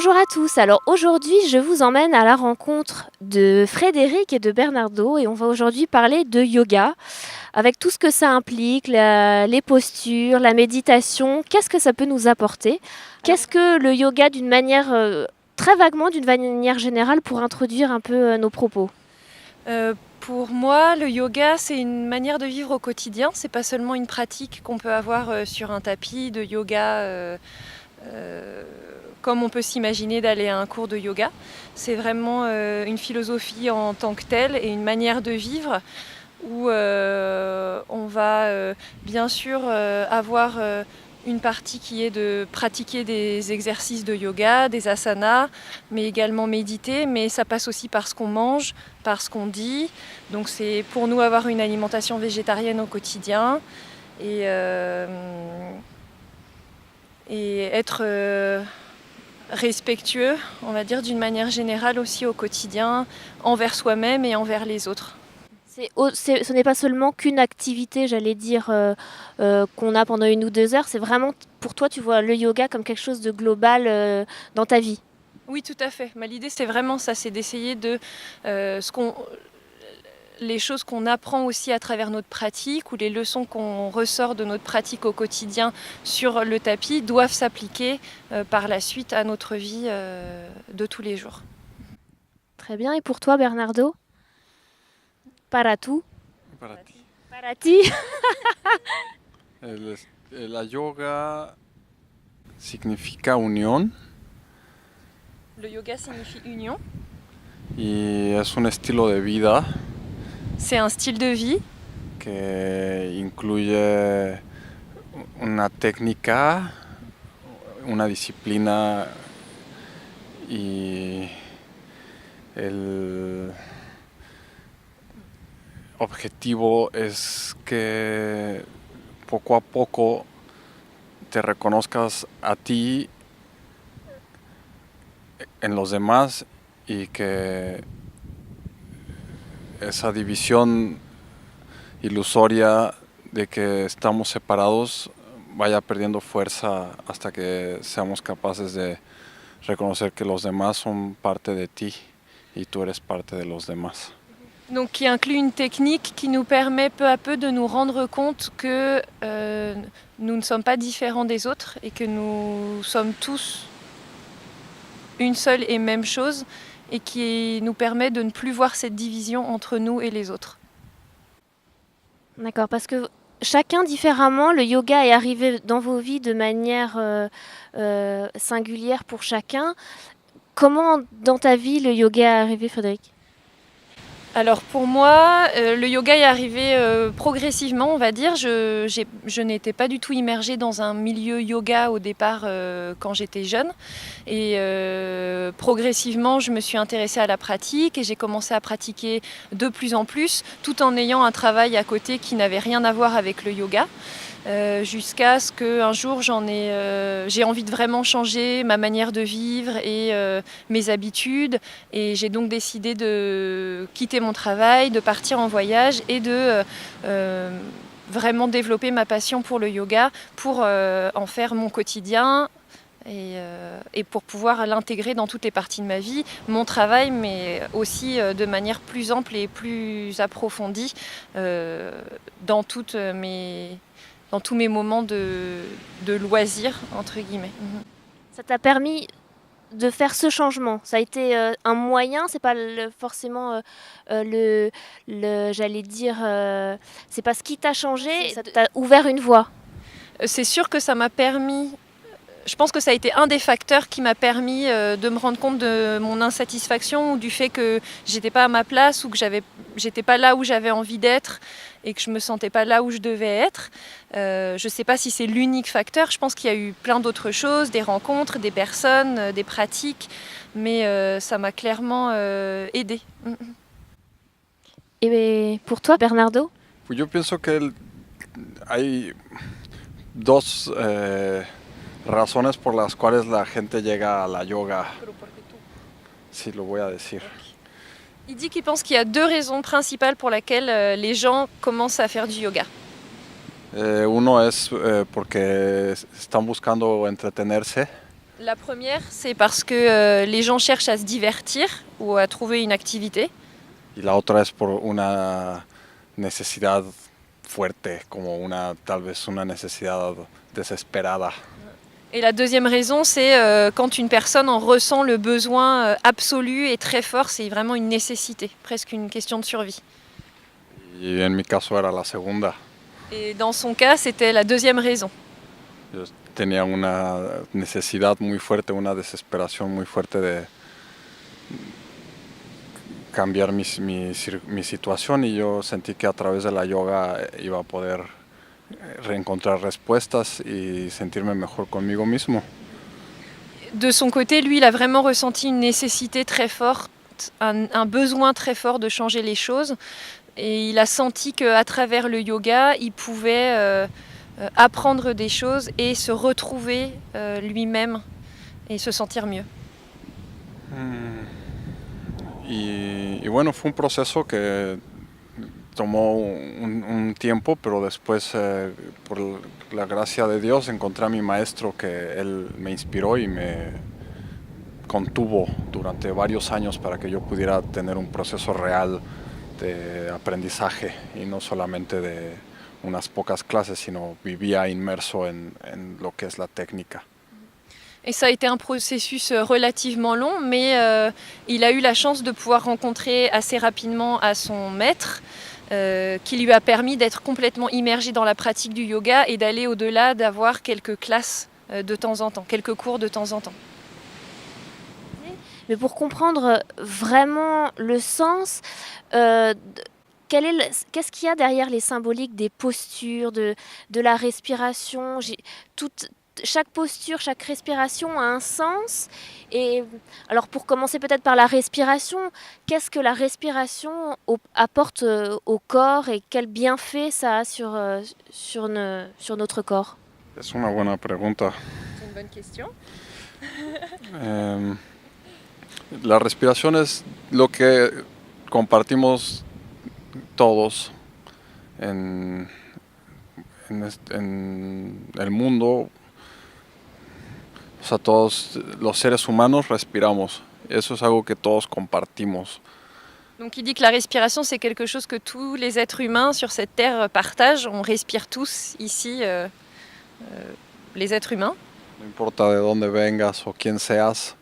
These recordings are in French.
Bonjour à tous, alors aujourd'hui je vous emmène à la rencontre de Frédéric et de Bernardo et on va aujourd'hui parler de yoga avec tout ce que ça implique, les postures, la méditation, qu'est-ce que ça peut nous apporter? Qu'est-ce que le yoga d'une manière très vaguement, d'une manière générale pour introduire un peu nos propos? Pour moi, le yoga, c'est une manière de vivre au quotidien. C'est pas seulement une pratique qu'on peut avoir sur un tapis de yoga, comme on peut s'imaginer d'aller à un cours de yoga. C'est vraiment une philosophie en tant que telle et une manière de vivre où on va bien sûr avoir une partie qui est de pratiquer des exercices de yoga, des asanas, mais également méditer. Mais ça passe aussi par ce qu'on mange, par ce qu'on dit. Donc c'est pour nous avoir une alimentation végétarienne au quotidien et être respectueux, on va dire, d'une manière générale aussi au quotidien, envers soi-même et envers les autres. Ce n'est pas seulement qu'une activité, j'allais dire, qu'on a pendant 1 ou 2 heures, c'est vraiment pour toi tu vois le yoga comme quelque chose de global dans ta vie. Oui, tout à fait. L'idée, c'est vraiment ça, c'est d'essayer de les choses qu'on apprend aussi à travers notre pratique ou les leçons qu'on ressort de notre pratique au quotidien sur le tapis doivent s'appliquer par la suite à notre vie de tous les jours. Très bien, et pour toi Bernardo? Para tú? Para ti. Para ti? La yoga significa unión Le yoga signifie union. y es un estilo de vida C'est un style de vie que incluye una técnica, una disciplina y el objetivo es que poco a poco te reconozcas a ti en los demás y que esa división ilusoria de que estamos separados vaya perdiendo fuerza hasta que seamos capaces de reconocer que los demás son parte de ti y tú eres parte de los demás. donc, qui inclut une technique qui nous permet peu à peu de nous rendre compte que nous ne sommes pas différents des autres et que nous sommes tous une seule et même chose et qui nous permet de ne plus voir cette division entre nous et les autres. D'accord, parce que chacun différemment, le yoga est arrivé dans vos vies de manière singulière pour chacun. Comment dans ta vie le yoga est arrivé, Frédéric? Alors pour moi, le yoga est arrivé progressivement, on va dire. Je n'étais pas du tout immergée dans un milieu yoga au départ quand j'étais jeune. Et progressivement, je me suis intéressée à la pratique et j'ai commencé à pratiquer de plus en plus, tout en ayant un travail à côté qui n'avait rien à voir avec le yoga. Jusqu'à ce qu'un jour j'ai envie de vraiment changer ma manière de vivre et mes habitudes, et j'ai donc décidé de quitter mon travail, de partir en voyage et de vraiment développer ma passion pour le yoga, pour en faire mon quotidien et pour pouvoir l'intégrer dans toutes les parties de ma vie, mon travail, mais aussi de manière plus ample et plus approfondie dans tous mes moments de loisirs, entre guillemets. Ça t'a permis de faire ce changement. Ça a été un moyen, c'est pas forcément j'allais dire, c'est pas ce qui t'a changé, ça t'a ouvert une voie. C'est sûr que ça m'a permis. Je pense que ça a été un des facteurs qui m'a permis de me rendre compte de mon insatisfaction ou du fait que j'étais pas à ma place ou que j'étais pas là où j'avais envie d'être et que je me sentais pas là où je devais être. Je sais pas si c'est l'unique facteur. Je pense qu'il y a eu plein d'autres choses, des rencontres, des personnes, des pratiques, mais ça m'a clairement aidée. Et pour toi, Bernardo? Pues yo pienso que hay dos razones por las cuales la gente llega a la yoga. Sí, lo voy a decir. Il dit qu'il pense qu'il y a deux raisons principales pour lesquelles les gens commencent à faire du yoga. Uno es porque están buscando entretenerse La première, c'est parce que les gens cherchent à se divertir ou à trouver une activité. Y la otra es por una necesidad fuerte, como tal vez una necesidad desesperada. Et la deuxième raison, c'est quand une personne en ressent le besoin absolu et très fort, c'est vraiment une nécessité, presque une question de survie. Y en mi caso era la segunda. Et dans son cas, c'était la deuxième raison. Yo tenía una necesidad muy fuerte, una desesperación muy fuerte de cambiar mi situación, y yo sentí que a través de la yoga iba a poder reencontrar respuestas y sentirme mejor conmigo mismo. De son côté, lui, il a vraiment ressenti une nécessité très forte, un besoin très fort de changer les choses. Et il a senti qu'à travers le yoga, il pouvait apprendre des choses et se retrouver lui-même et se sentir mieux. Y bueno, fue un proceso que tomó un tiempo, pero después, por la gracia de Dios, encontré a mi maestro, que él me inspiró y me contuvo durante varios años para que yo pudiera tener un proceso real de aprendizaje y no solamente de unas pocas clases, sino vivía inmerso en lo que es la técnica. Et ça a été un processus relativement long, mais il a eu la chance de pouvoir rencontrer assez rapidement à son maître, qui lui a permis d'être complètement immergé dans la pratique du yoga et d'aller au-delà, d'avoir quelques classes de temps en temps, quelques cours de temps en temps. Mais pour comprendre vraiment le sens, qu'est-ce qu'il y a derrière les symboliques des postures, de la respiration? Chaque posture, chaque respiration a un sens. Et alors pour commencer peut-être par la respiration, qu'est-ce que la respiration apporte au corps et quel bienfait ça a sur notre corps? Es una buena pregunta. C'est une bonne question. La respiración es lo que compartimos todos en el mundo. O sea, todos los seres humanos respiramos. Eso es algo que todos compartimos. Donc il dit que la respiration, c'est quelque chose que tous les êtres humains sur cette terre partagent. On respire tous ici, les êtres humains. No importa de dónde vengas o quién seas,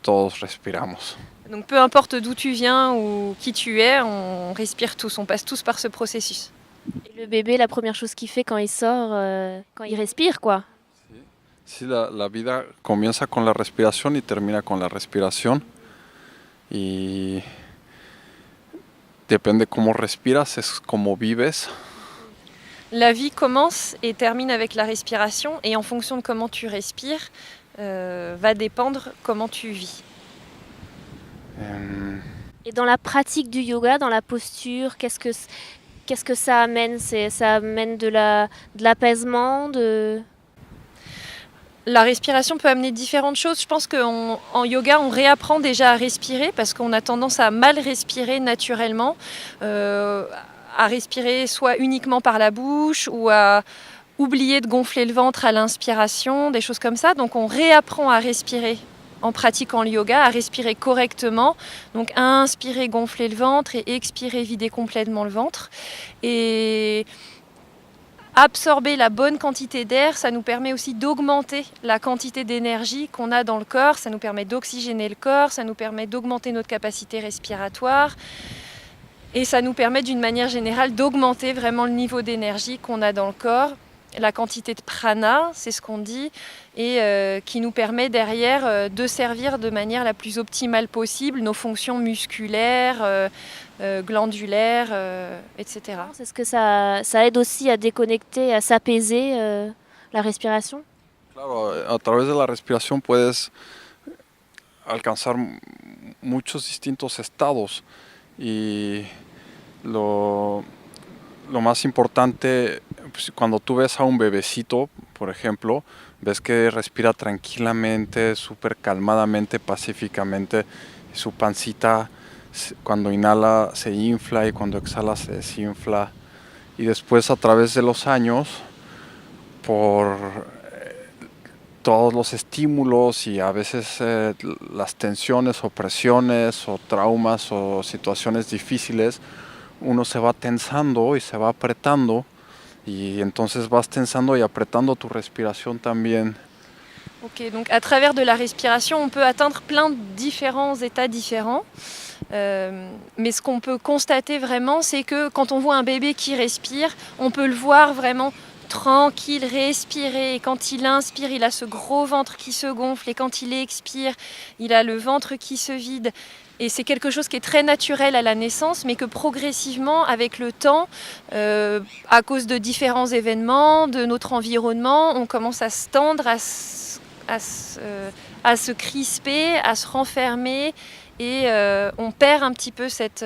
todos respiramos. Donc peu importe d'où tu viens ou qui tu es, on respire tous, on passe tous par ce processus. Et le bébé, la première chose qu'il fait quand il sort, quand il respire, quoi. Sí, la vida comienza con la respiración y termina con la respiración. Y depende cómo respiras, es cómo vives. La vie commence et termine avec la respiration, et en fonction de comment tu respires, va dépendre comment tu vis. Et dans la pratique du yoga, dans la posture, qu'est-ce que ça amène? Ça amène de l'apaisement, La respiration peut amener différentes choses. Je pense qu'en yoga, on réapprend déjà à respirer parce qu'on a tendance à mal respirer naturellement, à respirer soit uniquement par la bouche ou à oublier de gonfler le ventre à l'inspiration, des choses comme ça. Donc on réapprend à respirer en pratiquant le yoga, à respirer correctement. Donc inspirer, gonfler le ventre, et expirer, vider complètement le ventre. Et absorber la bonne quantité d'air, ça nous permet aussi d'augmenter la quantité d'énergie qu'on a dans le corps, ça nous permet d'oxygéner le corps, ça nous permet d'augmenter notre capacité respiratoire, et ça nous permet d'une manière générale d'augmenter vraiment le niveau d'énergie qu'on a dans le corps, la quantité de prana, c'est ce qu'on dit, et qui nous permet derrière de servir de manière la plus optimale possible nos fonctions musculaires, glandulaires, etc. Est-ce que ça aide aussi à déconnecter, à s'apaiser, la respiration? Claro, a través de la respiración puedes alcanzar muchos distintos estados, y lo más importante, pues, cuando tú ves a un bebecito, por ejemplo, ves que respira tranquilamente, súper calmadamente, pacíficamente, y su pancita cuando inhala se infla y cuando exhala se desinfla, y después a través de los años, por todos los estímulos y a veces las tensiones o presiones o traumas o situaciones difíciles, uno se va tensando y se va apretando y entonces vas tensando y apretando tu respiración también. Ok, donc à travers de la respiration, on peut atteindre plein de différents états différents. Mais ce qu'on peut constater vraiment, c'est que quand on voit un bébé qui respire, on peut le voir vraiment tranquille, respirer. Et quand il inspire, il a ce gros ventre qui se gonfle. Et quand il expire, il a le ventre qui se vide. Et c'est quelque chose qui est très naturel à la naissance, mais que progressivement, avec le temps, à cause de différents événements, de notre environnement, on commence à se tendre, à se crisper, à se renfermer. Et on perd un petit peu cette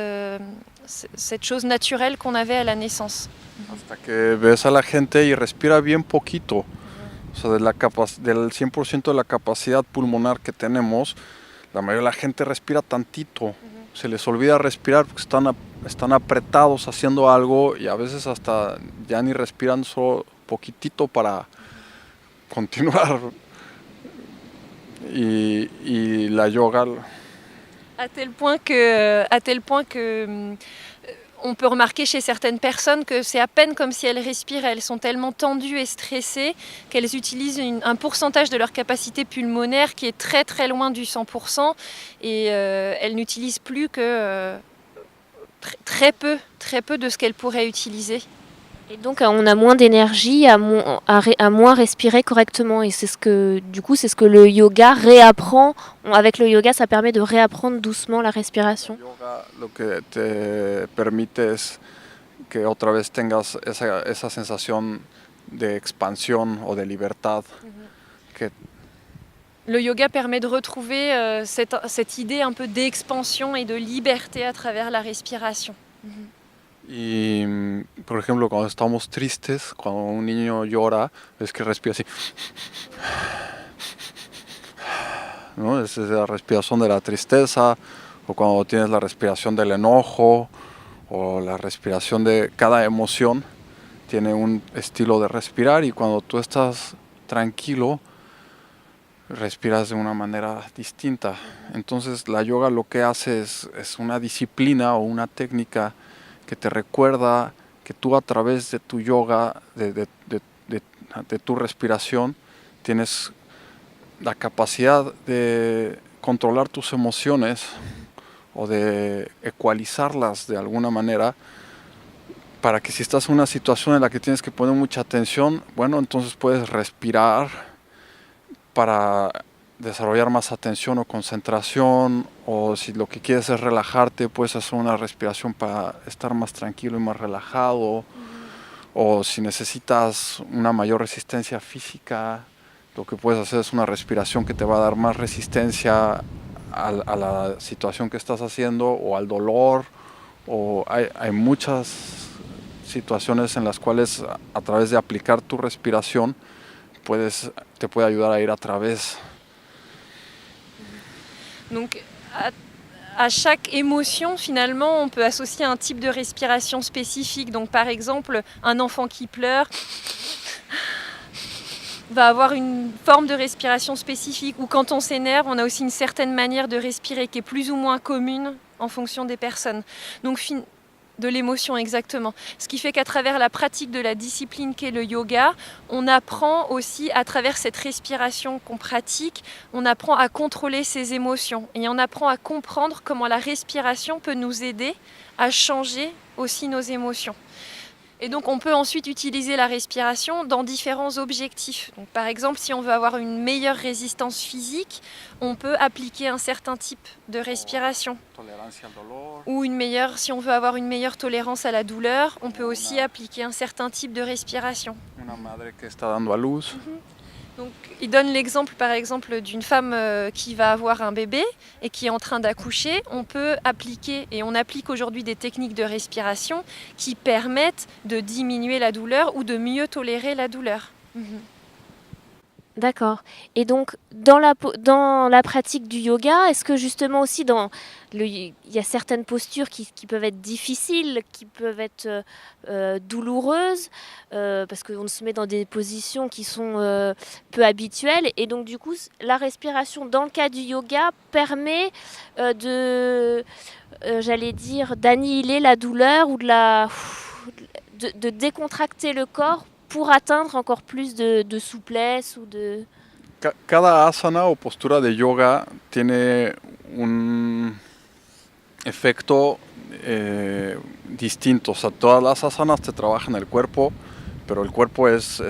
chose naturelle qu'on avait à la naissance. Hasta que ves a la gente y respira bien poquito. O sea, del 100% de la capacidad pulmonar que tenemos, la mayoría de la gente respira tantito. Se les olvida respirar porque están apretados haciendo algo y a veces hasta ya ni respiran, solo poquitito para continuar. Y la yoga... À tel point que on peut remarquer chez certaines personnes que c'est à peine comme si elles respirent. Elles sont tellement tendues et stressées qu'elles utilisent un pourcentage de leur capacité pulmonaire qui est très très loin du 100% et elles n'utilisent plus que très peu de ce qu'elles pourraient utiliser. Et donc on a moins d'énergie à moins respirer correctement. Et c'est ce que le yoga réapprend. Avec le yoga, ça permet de réapprendre doucement la respiration. El yoga lo que te permite es que otra vez tengas esa sensación de expansión o de libertad. Que Le yoga permet de retrouver cette idée un peu d'expansion et de liberté à travers la respiration. Y, por ejemplo, cuando estamos tristes, cuando un niño llora, es que respira así. ¿No? Es la respiración de la tristeza, o cuando tienes la respiración del enojo, o la respiración de cada emoción, tiene un estilo de respirar y cuando tú estás tranquilo, respiras de una manera distinta. Entonces la yoga lo que hace es una disciplina o una técnica que te recuerda que tú a través de tu yoga, de tu respiración, tienes la capacidad de controlar tus emociones o de ecualizarlas de alguna manera para que si estás en una situación en la que tienes que poner mucha atención, bueno, entonces puedes respirar para desarrollar más atención o concentración, o si lo que quieres es relajarte, puedes hacer una respiración para estar más tranquilo y más relajado, o si necesitas una mayor resistencia física, lo que puedes hacer es una respiración que te va a dar más resistencia a la situación que estás haciendo o al dolor, o hay muchas situaciones en las cuales a través de aplicar tu respiración te puede ayudar a ir a través. Donc, à chaque émotion, finalement, on peut associer un type de respiration spécifique. Donc, par exemple, un enfant qui pleure va avoir une forme de respiration spécifique. Ou quand on s'énerve, on a aussi une certaine manière de respirer qui est plus ou moins commune en fonction des personnes. Donc, de l'émotion, exactement. Ce qui fait qu'à travers la pratique de la discipline qu'est le yoga, on apprend aussi, à travers cette respiration qu'on pratique, on apprend à contrôler ses émotions. Et on apprend à comprendre comment la respiration peut nous aider à changer aussi nos émotions. Et donc on peut ensuite utiliser la respiration dans différents objectifs. Donc, par exemple, si on veut avoir une meilleure résistance physique, on peut appliquer un certain type de respiration. Ou si on veut avoir une meilleure tolérance à la douleur, on peut aussi appliquer un certain type de respiration. Una madre que está dando a luz. Donc, il donne l'exemple par exemple d'une femme qui va avoir un bébé et qui est en train d'accoucher. On peut appliquer, et on applique aujourd'hui des techniques de respiration qui permettent de diminuer la douleur ou de mieux tolérer la douleur. D'accord. Et donc, dans la pratique du yoga, est-ce que justement aussi il y a certaines postures qui peuvent être difficiles, qui peuvent être douloureuses, parce qu'on se met dans des positions qui sont peu habituelles. Et donc, du coup, la respiration dans le cas du yoga permet j'allais dire, d'annihiler la douleur ou de décontracter le corps pour atteindre encore plus de souplesse ou de... Cada asana o postura de yoga tiene un efecto distinto. O sea, todas las asanas te trabajan el cuerpo, pero el cuerpo es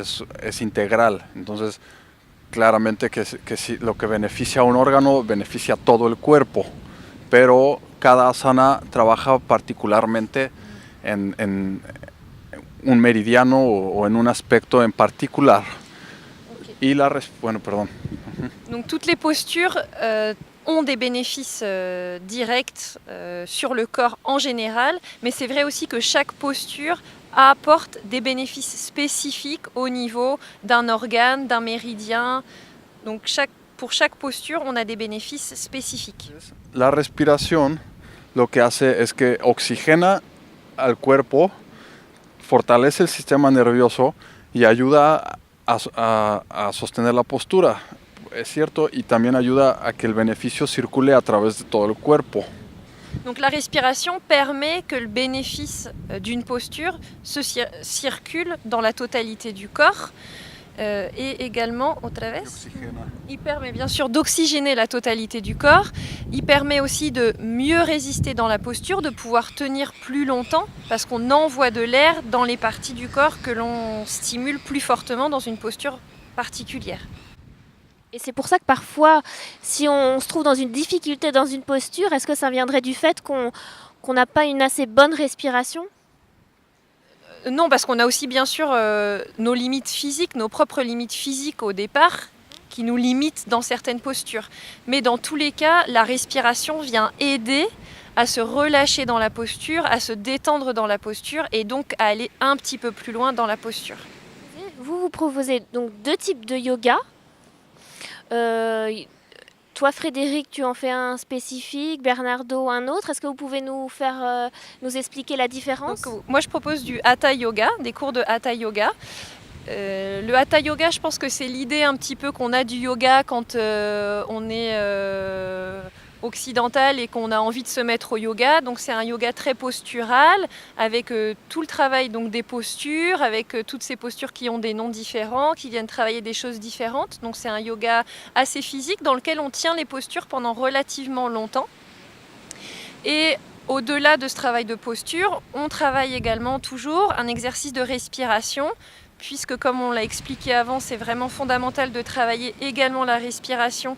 integral. Entonces, claramente que si lo que beneficia a un órgano beneficia a todo el cuerpo, pero cada asana trabaja particularmente en un meridiano o en un aspecto en particular. Okay. Y bueno, perdón. Donc toutes les postures ont des bénéfices directs sur le corps en général, mais c'est vrai aussi que chaque posture apporte des bénéfices spécifiques au niveau d'un organe, d'un méridien. Donc pour chaque posture, on a des bénéfices spécifiques. La respiración lo que hace es que oxigena al cuerpo, fortalece el sistema nervioso y ayuda a sostener la postura, es cierto, y también ayuda a que el beneficio circule a través de todo el cuerpo. Donc la respiration permet que le bénéfice d'une posture circule dans la totalité du corps. Et également au travers, il permet bien sûr d'oxygéner la totalité du corps, il permet aussi de mieux résister dans la posture, de pouvoir tenir plus longtemps parce qu'on envoie de l'air dans les parties du corps que l'on stimule plus fortement dans une posture particulière. Et c'est pour ça que parfois, si on se trouve dans une difficulté dans une posture, est-ce que ça viendrait du fait qu'on n'a pas une assez bonne respiration ? Non, parce qu'on a aussi bien sûr nos limites physiques, nos propres limites physiques au départ, qui nous limitent dans certaines postures. Mais dans tous les cas, la respiration vient aider à se relâcher dans la posture, à se détendre dans la posture et donc à aller un petit peu plus loin dans la posture. Vous proposez donc 2 types de yoga. Toi, Frédéric, tu en fais un spécifique, Bernardo un autre. Est-ce que vous pouvez nous expliquer la différence ? Donc, moi, je propose du Hatha Yoga, des cours de Hatha Yoga. Le Hatha Yoga, je pense que c'est l'idée un petit peu qu'on a du yoga quand on est occidental et qu'on a envie de se mettre au yoga. Donc c'est un yoga très postural avec tout le travail donc, des postures, avec toutes ces postures qui ont des noms différents, qui viennent travailler des choses différentes. Donc c'est un yoga assez physique dans lequel on tient les postures pendant relativement longtemps. Et au-delà de ce travail de posture, on travaille également toujours un exercice de respiration, puisque comme on l'a expliqué avant, c'est vraiment fondamental de travailler également la respiration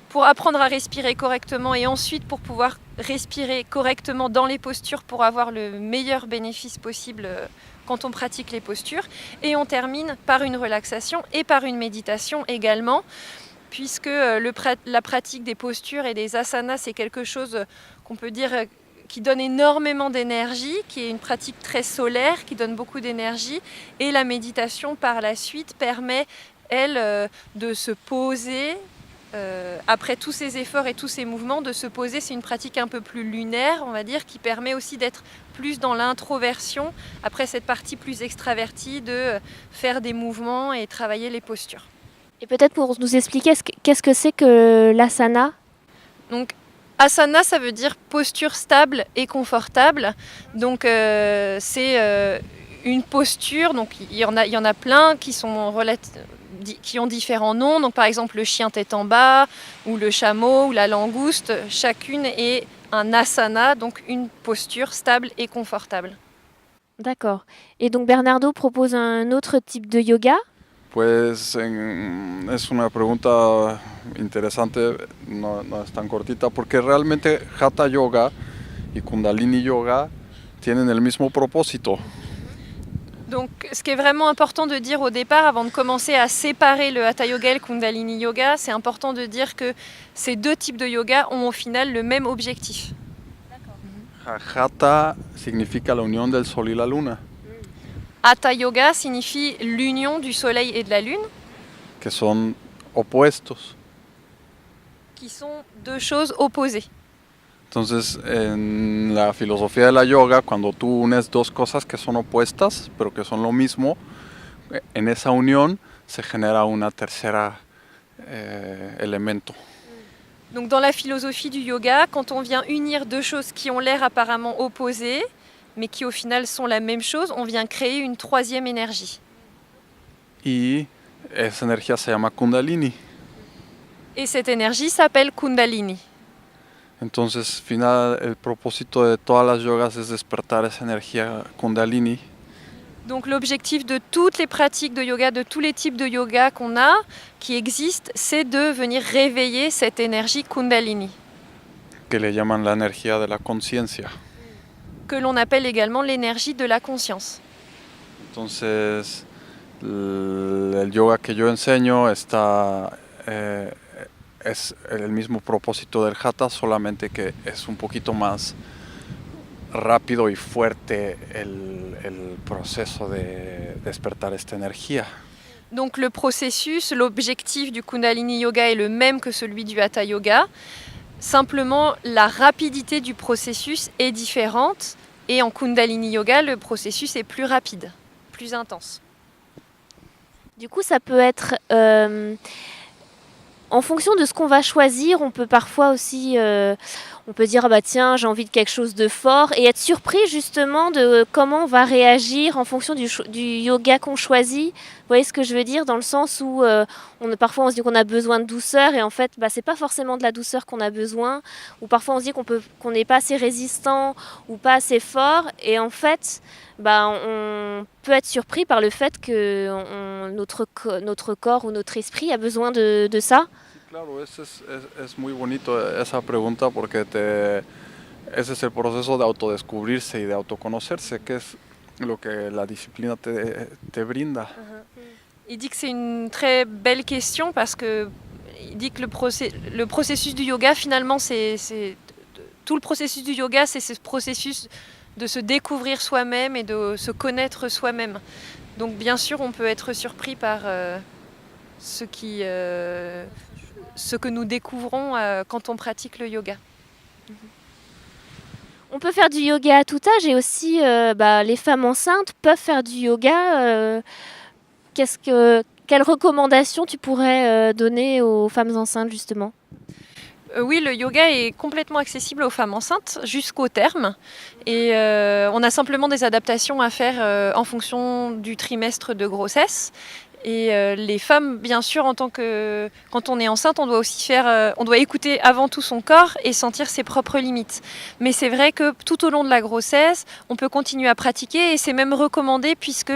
pour apprendre à respirer correctement et ensuite pour pouvoir respirer correctement dans les postures pour avoir le meilleur bénéfice possible quand on pratique les postures. Et on termine par une relaxation et par une méditation également, puisque la pratique des postures et des asanas, c'est quelque chose qu'on peut dire qui donne énormément d'énergie, qui est une pratique très solaire, qui donne beaucoup d'énergie. Et la méditation, par la suite, permet, elle, de se poser, après tous ces efforts et tous ces mouvements, de se poser. C'est une pratique un peu plus lunaire, on va dire, qui permet aussi d'être plus dans l'introversion, après cette partie plus extravertie, de faire des mouvements et travailler les postures. Et peut-être pour nous expliquer qu'est-ce que c'est que l'asana ? Donc, asana, ça veut dire posture stable et confortable. Donc, c'est une posture. Donc, il y en a plein qui ont différents noms. Donc, par exemple, le chien tête en bas, ou le chameau, ou la langouste. Chacune est un asana, donc une posture stable et confortable. D'accord. Et donc, Bernardo propose un autre type de yoga ? Pues es una pregunta interesante, no es tan cortita, porque realmente Hatha Yoga y Kundalini Yoga tienen el mismo propósito. Donc, ce qui est vraiment important de dire au départ, avant de commencer à séparer le Hatha Yoga et le Kundalini Yoga, c'est important de dire que ces deux types de yoga ont au final le même objectif. Hatha significa la unión del sol y la luna. Hatha Yoga signifie l'union du soleil et de la lune. Que son opuestos. qui sont deux choses opposées. Entonces, en la filosofía de la yoga, cuando tú unes dos cosas que son opuestas, pero que son lo mismo, en esa unión se genera una tercera elemento. Donc dans la philosophie du yoga, quand on vient unir deux choses qui ont l'air apparemment opposées, mais qui au final sont la même chose, on vient créer une troisième énergie. Y esa energía se llama Kundalini. Et cette énergie s'appelle Kundalini. Entonces, el propósito de todas las yogas es despertar esa energía Kundalini. Donc l'objectif de toutes les pratiques de yoga, de tous les types de yoga qu'on a, qui existent, c'est de venir réveiller cette énergie Kundalini, Que le llaman la energía de la conciencia. que l'on appelle également l'énergie de la conscience. Entonces, el yoga que yo enseño es el mismo propósito del Hatha, solamente que es un poquito más rápido y fuerte el proceso de despertar esta energía. Donc le processus, l'objectif du Kundalini Yoga est le même que celui du Hatha Yoga. Simplement, la rapidité du processus est différente. Et en Kundalini Yoga, le processus est plus rapide, plus intense. Du coup, ça peut être... en fonction de ce qu'on va choisir, on peut parfois aussi... on peut dire, ah bah tiens, j'ai envie de quelque chose de fort, et être surpris justement de comment on va réagir en fonction du yoga qu'on choisit. Vous voyez ce que je veux dire, dans le sens où parfois on se dit qu'on a besoin de douceur, et en fait, bah, c'est pas forcément de la douceur qu'on a besoin, ou parfois on se dit qu'on n'est pas assez résistant ou pas assez fort, et en fait, bah, on peut être surpris par le fait que notre corps ou notre esprit a besoin de ça. Claro, es muy bonito esa pregunta porque ese es el proceso de autodescubrirse y de autoconocerse, que es lo que la disciplina te brinda. Il dit que c'est une très belle question parce que il dit que le processus du yoga, finalement, tout le processus du yoga, c'est ce processus de se découvrir soi-même et de se connaître soi-même. Donc bien sûr, on peut être surpris par ce que nous découvrons quand on pratique le yoga. On peut faire du yoga à tout âge, et aussi les femmes enceintes peuvent faire du yoga. Quelles recommandations tu pourrais donner aux femmes enceintes justement ? Oui, le yoga est complètement accessible aux femmes enceintes jusqu'au terme. Et on a simplement des adaptations à faire en fonction du trimestre de grossesse. Et les femmes, bien sûr, quand on est enceinte, on doit écouter avant tout son corps et sentir ses propres limites. Mais c'est vrai que tout au long de la grossesse, on peut continuer à pratiquer, et c'est même recommandé puisque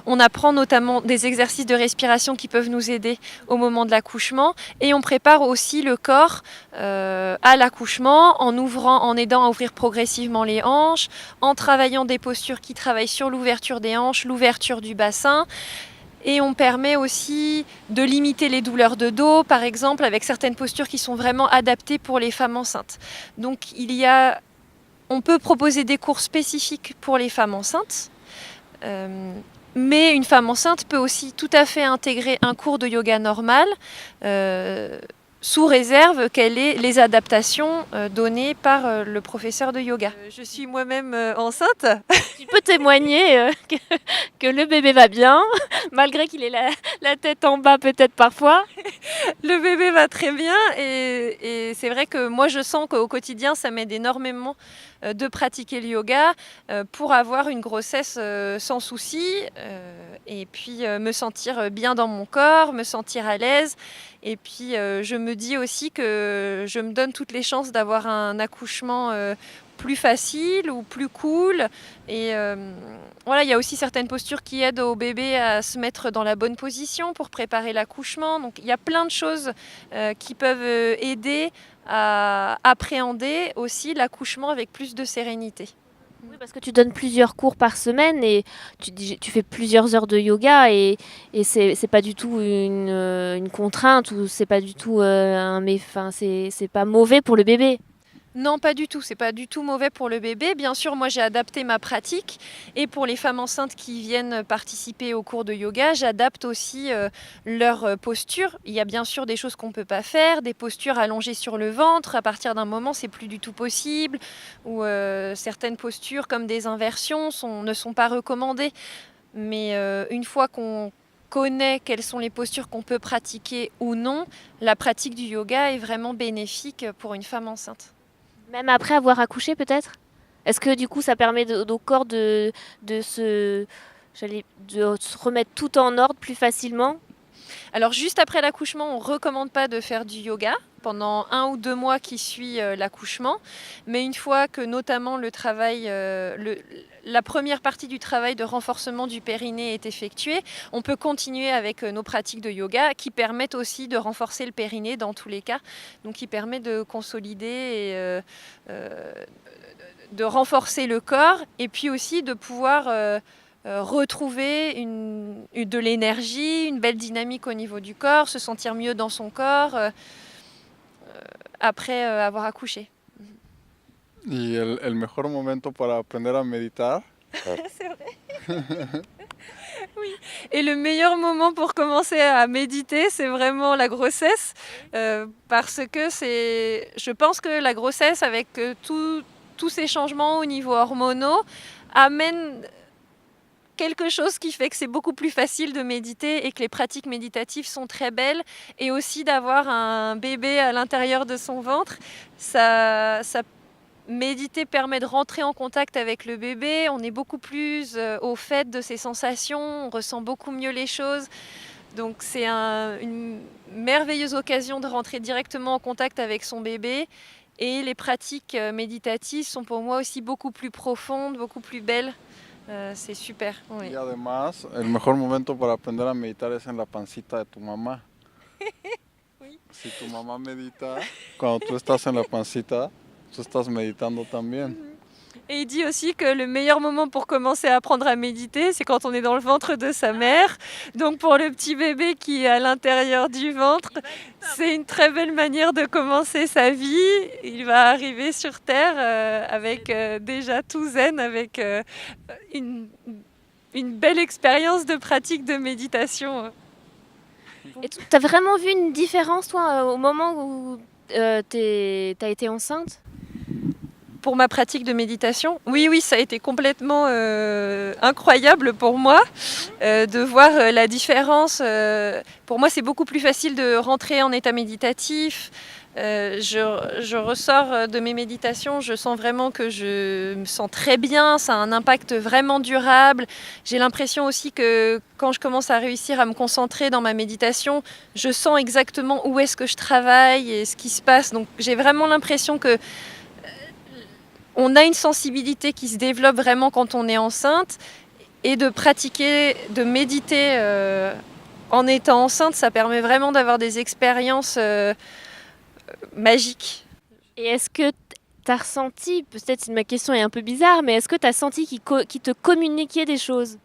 on apprend notamment des exercices de respiration qui peuvent nous aider au moment de l'accouchement, et on prépare aussi le corps à l'accouchement en aidant à ouvrir progressivement les hanches, en travaillant des postures qui travaillent sur l'ouverture des hanches, l'ouverture du bassin. Et on permet aussi de limiter les douleurs de dos, par exemple, avec certaines postures qui sont vraiment adaptées pour les femmes enceintes. Donc on peut proposer des cours spécifiques pour les femmes enceintes, mais une femme enceinte peut aussi tout à fait intégrer un cours de yoga normal, sous réserve qu'elle ait les adaptations données par le professeur de yoga. Je suis moi-même enceinte. Tu peux témoigner que le bébé va bien, malgré qu'il ait la tête en bas peut-être parfois. Le bébé va très bien, et c'est vrai que moi je sens qu'au quotidien ça m'aide énormément de pratiquer le yoga pour avoir une grossesse sans souci, et puis me sentir bien dans mon corps, me sentir à l'aise. Et puis je me dis aussi que je me donne toutes les chances d'avoir un accouchement plus facile ou plus cool. Et voilà, il y a aussi certaines postures qui aident au bébé à se mettre dans la bonne position pour préparer l'accouchement. Donc il y a plein de choses qui peuvent aider à appréhender aussi l'accouchement avec plus de sérénité. Oui, parce que tu donnes plusieurs cours par semaine, et tu fais plusieurs heures de yoga, et c'est pas du tout une contrainte, ou c'est pas du tout c'est pas mauvais pour le bébé. Non, pas du tout. C'est pas du tout mauvais pour le bébé. Bien sûr, moi, j'ai adapté ma pratique. Et pour les femmes enceintes qui viennent participer au cours de yoga, j'adapte aussi leur posture. Il y a bien sûr des choses qu'on ne peut pas faire, des postures allongées sur le ventre. À partir d'un moment, c'est plus du tout possible. Ou certaines postures, comme des inversions, ne sont pas recommandées. Mais une fois qu'on connaît quelles sont les postures qu'on peut pratiquer ou non, la pratique du yoga est vraiment bénéfique pour une femme enceinte. Même après avoir accouché peut-être? Est-ce que du coup ça permet au corps de de se remettre tout en ordre plus facilement? Alors juste après l'accouchement, on ne recommande pas de faire du yoga pendant 1 ou 2 mois qui suit l'accouchement. Mais une fois que notamment la première partie du travail de renforcement du périnée est effectuée, on peut continuer avec nos pratiques de yoga qui permettent aussi de renforcer le périnée dans tous les cas. Donc qui permet de consolider de renforcer le corps et puis aussi de pouvoir retrouver de l'énergie, une belle dynamique au niveau du corps, se sentir mieux dans son corps après avoir accouché. Y el mejor momento para aprender a meditar. C'est vrai. Oui. Et le meilleur moment pour commencer à méditer, c'est vraiment la grossesse, parce que je pense que la grossesse, avec tous ces changements au niveau hormonaux, amène quelque chose qui fait que c'est beaucoup plus facile de méditer et que les pratiques méditatives sont très belles. Et aussi d'avoir un bébé à l'intérieur de son ventre, méditer permet de rentrer en contact avec le bébé. On est beaucoup plus au fait de ses sensations, on ressent beaucoup mieux les choses. Donc c'est une merveilleuse occasion de rentrer directement en contact avec son bébé. Et les pratiques méditatives sont pour moi aussi beaucoup plus profondes, beaucoup plus belles. C'est super. Oui. Y además, el mejor momento para aprender a meditar es en la pancita de tu mamá. Oui. Si tu mamá medita, cuando tú estás en la pancita, tú estás meditando también. Et il dit aussi que le meilleur moment pour commencer à apprendre à méditer, c'est quand on est dans le ventre de sa mère. Donc pour le petit bébé qui est à l'intérieur du ventre, c'est une très belle manière de commencer sa vie. Il va arriver sur Terre avec déjà tout zen, avec une belle expérience de pratique de méditation. Et tu as vraiment vu une différence toi au moment où t'as été enceinte? Pour ma pratique de méditation, oui, ça a été complètement incroyable pour moi de voir la différence. Pour moi, c'est beaucoup plus facile de rentrer en état méditatif. Je ressors de mes méditations, je sens vraiment que je me sens très bien, ça a un impact vraiment durable. J'ai l'impression aussi que quand je commence à réussir à me concentrer dans ma méditation, je sens exactement où est-ce que je travaille et ce qui se passe. Donc j'ai vraiment l'impression que on a une sensibilité qui se développe vraiment quand on est enceinte, et de pratiquer, de méditer en étant enceinte, ça permet vraiment d'avoir des expériences magiques. Et est-ce que tu as ressenti, peut-être ma question est un peu bizarre, mais est-ce que tu as senti qu'il te communiquait des choses?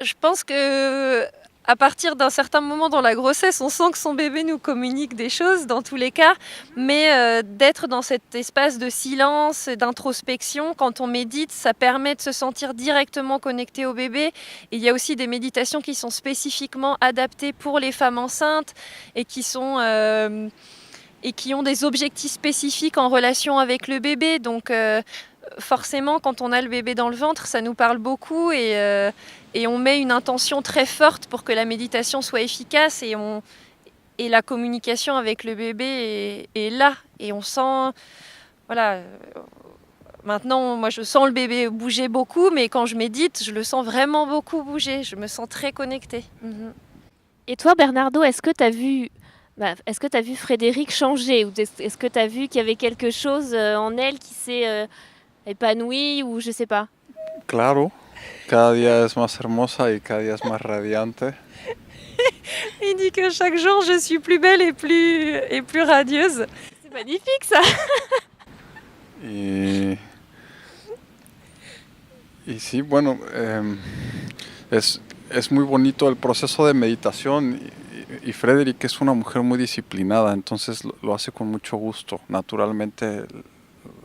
Je pense que à partir d'un certain moment dans la grossesse, on sent que son bébé nous communique des choses dans tous les cas, mais d'être dans cet espace de silence, d'introspection, quand on médite, ça permet de se sentir directement connecté au bébé. Et il y a aussi des méditations qui sont spécifiquement adaptées pour les femmes enceintes et qui ont des objectifs spécifiques en relation avec le bébé. Donc forcément, quand on a le bébé dans le ventre, ça nous parle beaucoup et on met une intention très forte pour que la méditation soit efficace et la communication avec le bébé est là. Et on sent, voilà, maintenant moi je sens le bébé bouger beaucoup, mais quand je médite, je le sens vraiment beaucoup bouger, je me sens très connectée. Et toi Bernardo, est-ce que tu as vu Frédérique changer, ou est-ce que tu as vu qu'il y avait quelque chose en elle qui s'est épanouie, ou je sais pas? Claro, cada día es más hermosa y cada día es más radiante. Il dit que chaque jour je suis plus belle et plus radieuse. C'est magnifique ça. Y sí, bueno, es muy bonito el proceso de meditación. y Frederick es una mujer muy disciplinada, entonces lo hace con mucho gusto, naturalmente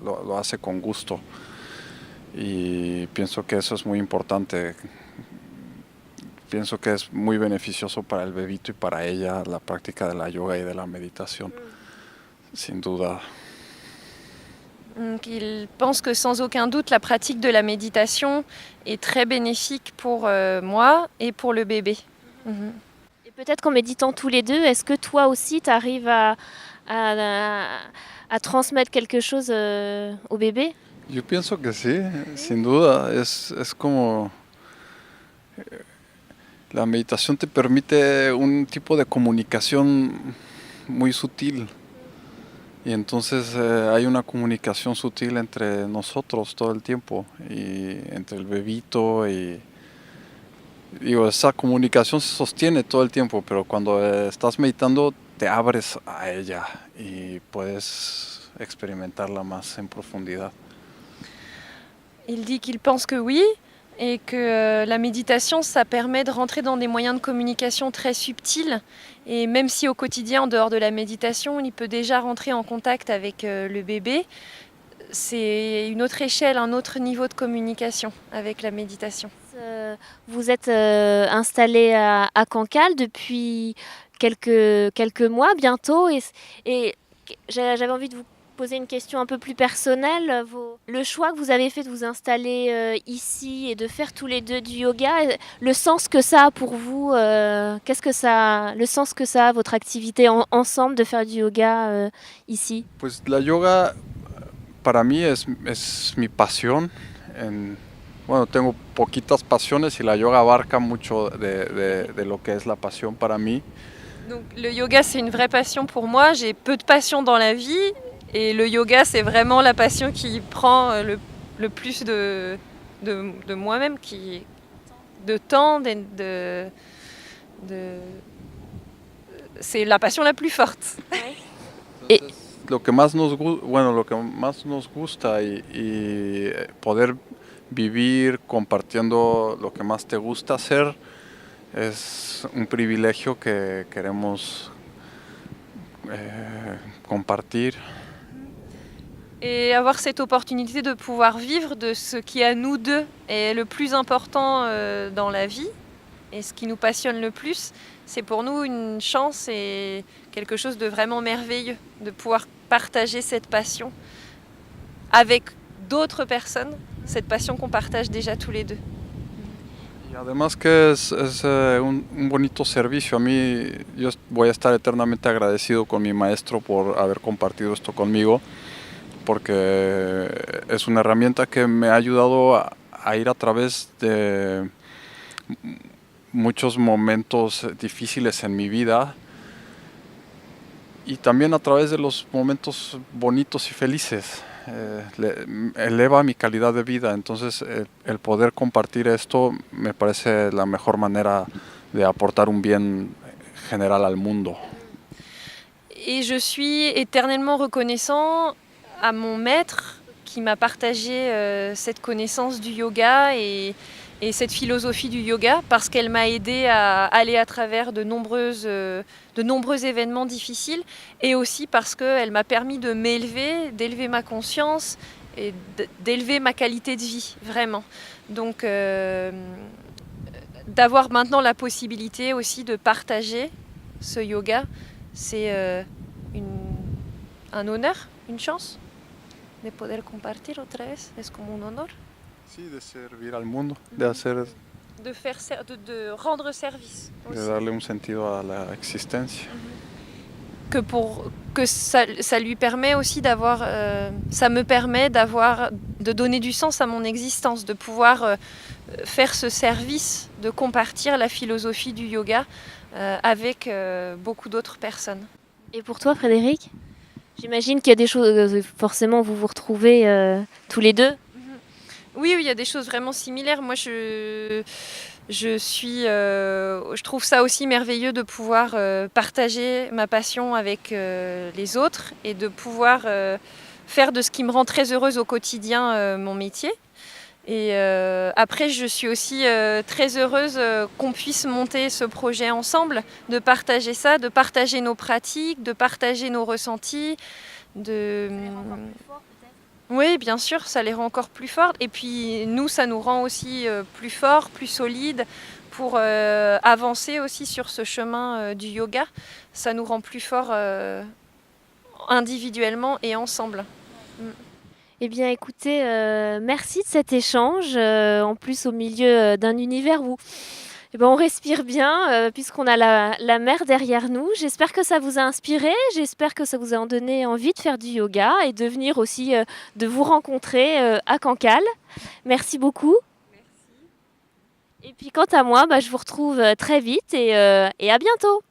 lo hace con gusto. Y pienso que eso es muy importante. Pienso que es muy beneficioso para el bebito y para ella la práctica de la yoga y de la meditación, sin duda. Donc, il pense que sans aucun doute, la pratique de la méditation est très bénéfique pour moi et pour le bébé. Mhm. Et peut-être qu'en méditant tous les deux, est-ce que toi aussi tu arrives à, à transmettre quelque chose au bébé? Yo pienso que sí, sin duda. Es como la meditación te permite un tipo de comunicación muy sutil. Y entonces hay una comunicación sutil entre nosotros todo el tiempo, y entre el bebito y digo, esa comunicación se sostiene todo el tiempo, pero cuando estás meditando te abres a ella y puedes experimentarla más en profundidad. Il dit qu'il pense que oui, et que la méditation, ça permet de rentrer dans des moyens de communication très subtils. Et même si au quotidien, en dehors de la méditation, il peut déjà rentrer en contact avec le bébé, c'est une autre échelle, un autre niveau de communication avec la méditation. Vous êtes installé à Cancale depuis quelques mois bientôt et j'avais envie de vous poser une question un peu plus personnelle. Le choix que vous avez fait de vous installer ici et de faire tous les deux du yoga, le sens que ça a pour vous, qu'est-ce que ça, le sens que ça a votre activité ensemble de faire du yoga ici? Pues la yoga para mí es mi pasión. Bueno, tengo poquitas pasiones y la yoga abarca mucho de lo que es la pasión para mí. Donc le yoga, c'est une vraie passion pour moi. J'ai peu de passion dans la vie et le yoga, c'est vraiment la passion qui prend le plus de moi-même, de temps, c'est la passion la plus forte. Entonces, lo que más nos gusta y poder vivir compartiendo lo que más te gusta hacer es un privilegio que queremos compartir. Et avoir cette opportunité de pouvoir vivre de ce qui à nous deux est le plus important dans la vie et ce qui nous passionne le plus, c'est pour nous une chance et quelque chose de vraiment merveilleux de pouvoir partager cette passion avec d'autres personnes, cette passion qu'on partage déjà tous les deux. Y además que es un bonito servicio. A mí, yo voy a estar eternamente agradecido con mi maestro por haber compartido esto conmigo, porque es una herramienta que me ha ayudado a ir a través de muchos momentos difíciles en mi vida y también a través de los momentos bonitos y felices. Eleva mi calidad de vida, entonces el poder compartir esto me parece la mejor manera de aportar un bien general al mundo. Et je suis éternellement reconnaissant à mon maître qui m'a partagé cette connaissance du yoga et cette philosophie du yoga, parce qu'elle m'a aidé à aller à travers de nombreux événements difficiles, et aussi parce qu'elle m'a permis de m'élever, d'élever ma conscience et d'élever ma qualité de vie, vraiment. Donc d'avoir maintenant la possibilité aussi de partager ce yoga, c'est un honneur, une chance de poder compartir otra vez, es como un honor. Sí, de servir al mundo, de hacer, de rendre service aussi. de darle un sentido a la existencia. Que ça lui permet aussi d'avoir, ça me permet de donner du sens à mon existence, de pouvoir faire ce service, de compartir la philosophie du yoga avec beaucoup d'autres personnes. Et pour toi, Frédéric? J'imagine qu'il y a des choses, forcément, vous vous retrouvez tous les deux. Oui, il y a des choses vraiment similaires. Moi, je trouve ça aussi merveilleux de pouvoir partager ma passion avec les autres et de pouvoir faire de ce qui me rend très heureuse au quotidien mon métier. Et après, je suis aussi très heureuse qu'on puisse monter ce projet ensemble, de partager ça, de partager nos pratiques, de partager nos ressentis. Oui, bien sûr, ça les rend encore plus fortes. Et puis nous, ça nous rend aussi plus forts, plus solides pour avancer aussi sur ce chemin du yoga. Ça nous rend plus forts individuellement et ensemble. Eh bien, écoutez, merci de cet échange, en plus au milieu d'un univers où eh ben, on respire bien, puisqu'on a la mer derrière nous. J'espère que ça vous a inspiré, j'espère que ça vous a donné envie de faire du yoga et de venir aussi, de vous rencontrer à Cancale. Merci beaucoup. Et puis quant à moi, bah, je vous retrouve très vite et à bientôt.